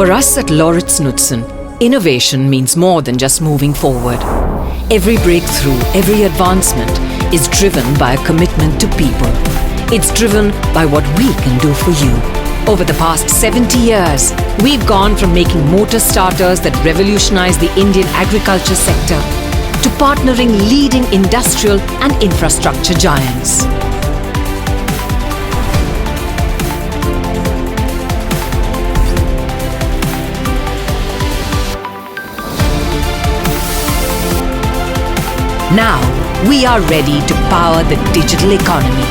For us at Lauritz Knudsen, innovation means more than just moving forward. Every breakthrough, every advancement is driven by a commitment to people. It's driven by what we can do for you. Over the past 70 years, we've gone from making motor starters that revolutionize the Indian agriculture sector to partnering leading industrial and infrastructure giants. Now, we are ready to power the digital economy.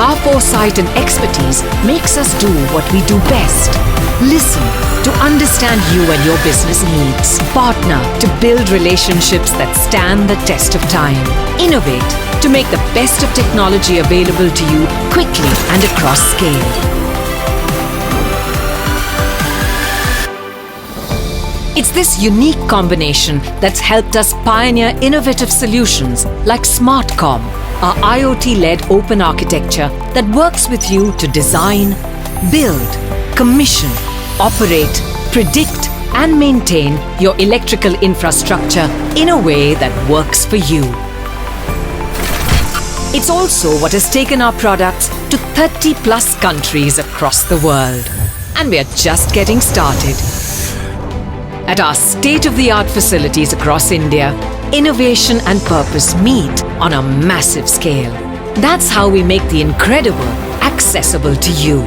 Our foresight and expertise makes us do what we do best. Listen to understand you and your business needs. Partner to build relationships that stand the test of time. Innovate to make the best of technology available to you quickly and across scale. It's this unique combination that's helped us pioneer innovative solutions like SmartCom, our IoT-led open architecture that works with you to design, build, commission, operate, predict, and maintain your electrical infrastructure in a way that works for you. It's also what has taken our products to 30+ countries across the world. And we're just getting started. At our state-of-the-art facilities across India, innovation and purpose meet on a massive scale. That's how we make the incredible accessible to you.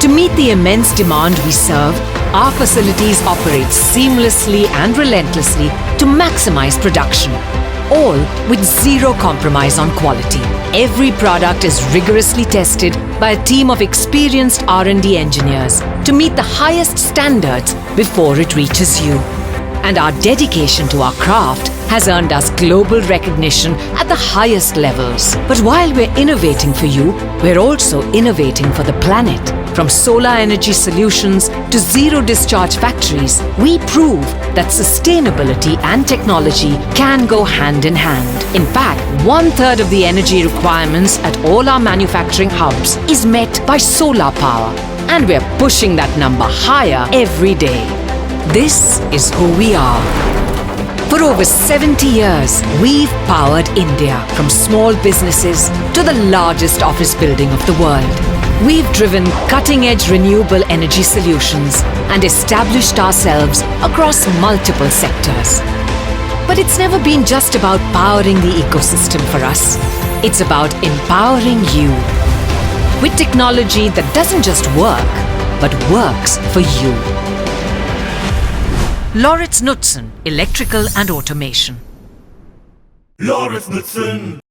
To meet the immense demand we serve, our facilities operate seamlessly and relentlessly to maximize production, all with zero compromise on quality. Every product is rigorously tested by a team of experienced R&D engineers to meet the highest standards before it reaches you. And our dedication to our craft has earned us global recognition at the highest levels. But while we're innovating for you, we're also innovating for the planet. From solar energy solutions to zero-discharge factories, we prove that sustainability and technology can go hand in hand. In fact, 1/3 of the energy requirements at all our manufacturing hubs is met by solar power. And we're pushing that number higher every day. This is who we are. For over 70 years, we've powered India from small businesses to the largest office building of the world. We've driven cutting-edge renewable energy solutions and established ourselves across multiple sectors. But it's never been just about powering the ecosystem for us. It's about empowering you with technology that doesn't just work, but works for you. Lauritz Knudsen, Electrical and Automation. Lauritz Knudsen.